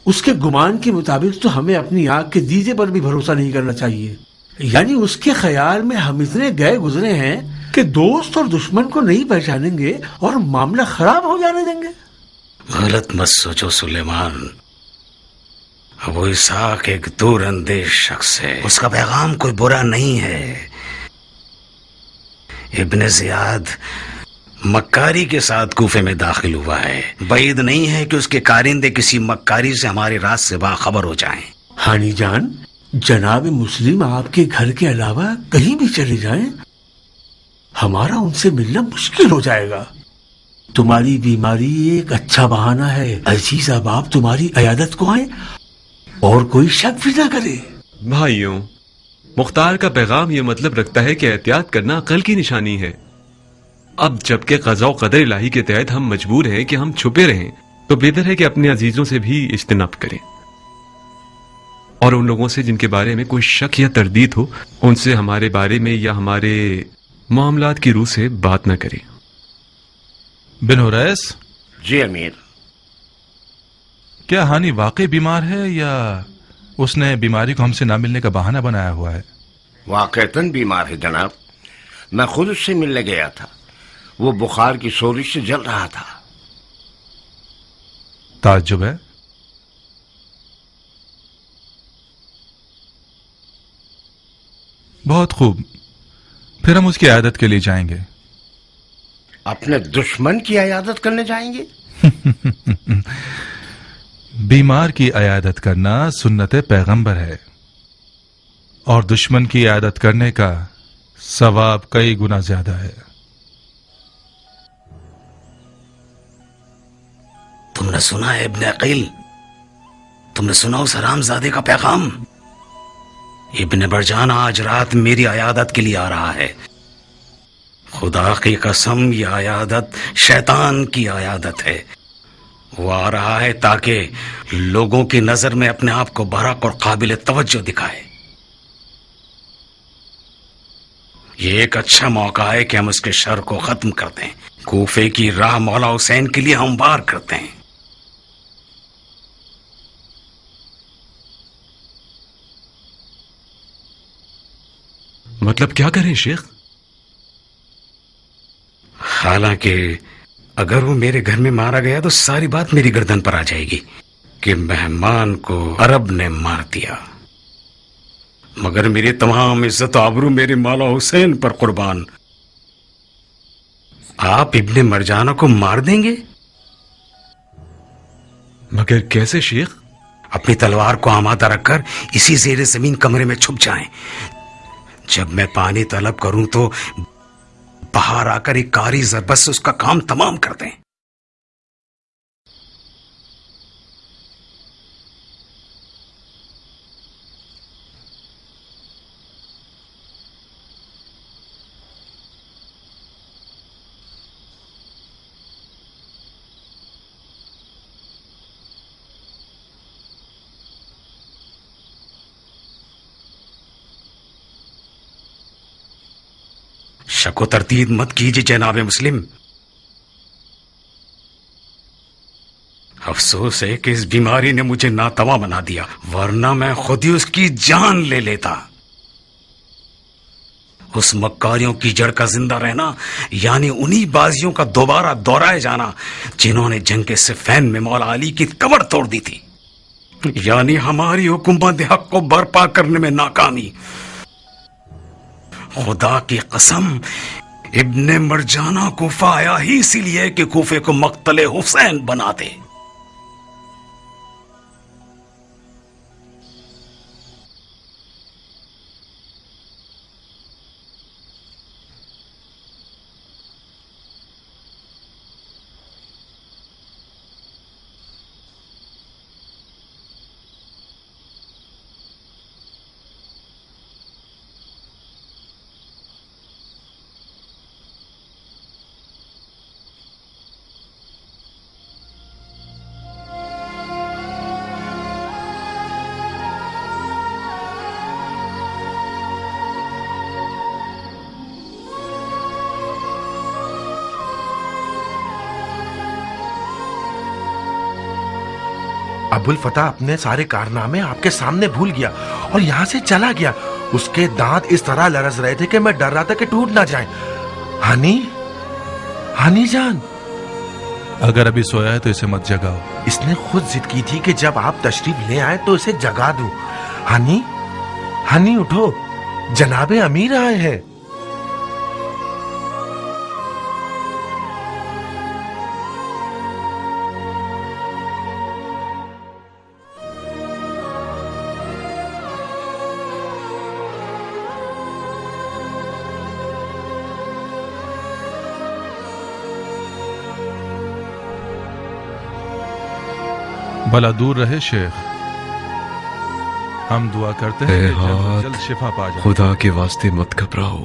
उसके गुमान के मुताबिक तो हमें अपनी आंख के दीजे पर भी भरोसा नहीं करना चाहिए। यानी उसके ख्याल में हम इतने गए गुजरे हैं कि दोस्त और दुश्मन को नहीं पहचानेंगे और मामला खराब हो जाने देंगे। गलत मत सोचो सुलेमान। अबू इसहाक एक दूर अंदेश शख्स है। उसका पैगाम कोई बुरा नहीं है। इब्ने ज़ियाद मक्कारी के साथ कूफे में दाखिल हुआ है। बैद नहीं है कि उसके कारिंदे किसी मक्कारी से हमारे राज से बाखबर हो जाएं। हानी जान, जनाब मुस्लिम आपके घर के अलावा कहीं भी चले जाएं, हमारा उनसे मिलना मुश्किल हो जाएगा। तुम्हारी बीमारी एक अच्छा बहाना है। अजीज अहबाब तुम्हारी अयादत को आए और कोई शक भी ना करे। भाइयों, मुख्तार का पैगाम ये मतलब रखता है कि एहतियात करना अकल की निशानी है। अब जबकि क़ज़ा व क़दर इलाही के तहत हम मजबूर हैं कि हम छुपे रहें, तो बेहतर है कि अपने अजीजों से भी इज्तिनाब करें और उन लोगों से जिनके बारे में कोई शक या तरदीद हो, उनसे हमारे बारे में या हमारे मामलात की रूह से बात न करें। बिन हुरैस। जी अमीर। क्या हानि वाकई बीमार है या उसने बीमारी को हमसे ना मिलने का बहाना बनाया हुआ है? वाकईतन बीमार है जनाब। मैं खुद उससे मिलने गया था। वो बुखार की सोरिश से जल रहा था। ताज्जुब है। बहुत खूब, फिर हम उसकी आयादत के लिए जाएंगे। अपने दुश्मन की आयादत करने जाएंगे? बीमार की आयादत करना सुन्नत पैगंबर है और दुश्मन की आयादत करने का सवाब कई गुना ज्यादा है। तुमने सुना है इब्ने अकील? तुमने सुना उस हरामजादे का पैगाम? इब्ने मरजाना आज रात मेरी आयादत के लिए आ रहा है। खुदा की कसम, ये आयादत शैतान की आयादत है। वो आ रहा है ताकि लोगों की नजर में अपने आप को बरक और काबिल तवज्जो दिखाए। ये एक अच्छा मौका है कि हम उसके शर को खत्म कर दें। कूफे की राह मौला हुसैन के लिए हमवार करते हैं। मतलब क्या करें शेख? हालांकि अगर वो मेरे घर में मारा गया तो सारी बात मेरी गर्दन पर आ जाएगी कि मेहमान को अरब ने मार दिया। मगर मेरी तमाम इज्जत आबरू मेरे मौला हुसैन पर कुर्बान। आप इब्ने मरजाना को मार देंगे? मगर कैसे शेख? अपनी तलवार को आमादा रखकर इसी ज़ेरे ज़मीन कमरे में छुप जाएं। जब मैं पानी तलब करूं तो बाहर आकर एक कारी ज़रबत से उसका काम तमाम कर दें। शको तरतीब मत कीजिए जनाब मुस्लिम। अफसोस है कि इस बीमारी ने मुझे नातवा बना दिया, वरना मैं खुद ही उसकी जान ले लेता। उस मक्कारियों की जड़ का जिंदा रहना यानी उन्हीं बाजियों का दोबारा दोहराए जाना जिन्होंने जंग के सिफ़ैन में मौला अली की कमर तोड़ दी थी, यानी हमारी हुकूमत हक को बर्पा करने में नाकामी। खुदा की कसम, इब्ने मरजाना कूफा आया ही इसीलिए कि कूफे को मक्तले हुसैन बना दे। अबुल फतह अपने सारे कारनामे आपके सामने भूल गया और यहाँ से चला गया। उसके दांत इस तरह लरस रहे थे कि मैं डर रहा था कि टूट ना जाएं। हनी, हनी जान, अगर अभी सोया है तो इसे मत जगाओ। इसने खुद जिद की थी कि जब आप तशरीफ ले आए तो इसे जगा दूं। हनी, हनी उठो, जनाबे अमीर आए हैं। भला दूर रहे शेख, हम दुआ करते हैं कि जल्द जल्द शिफा पा जाए। खुदा के वास्ते मत घबराओ।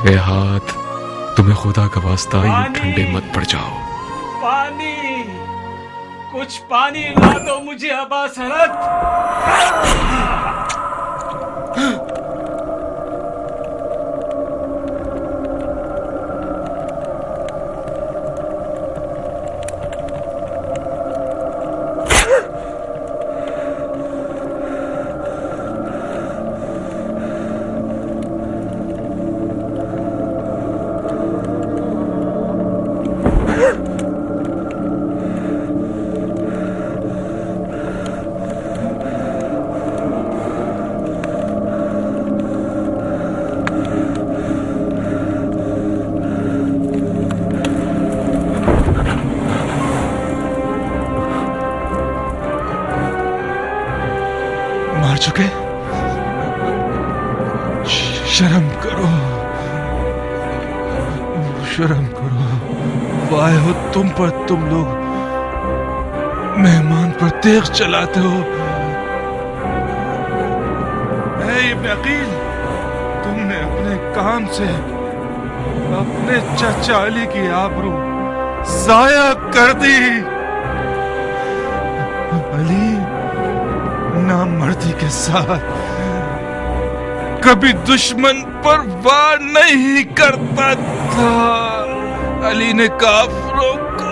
ए हाथ, तुम्हें खुदा का वास्ता यूं ठंडे मत पड़ जाओ। पानी, कुछ पानी ला दो मुझे अबा सरत। मार चुके? शर्म करो, शर्म करो। वाह हो तुम पर, तुम लोग मेहमान पर तेग चलाते हो। इब्न अकील, तुमने अपने काम से अपने चाचा अली की आबरू जाया कर दी। अली नामर्दी के साथ कभी दुश्मन पर वार नहीं करता था। अली ने काफिरों को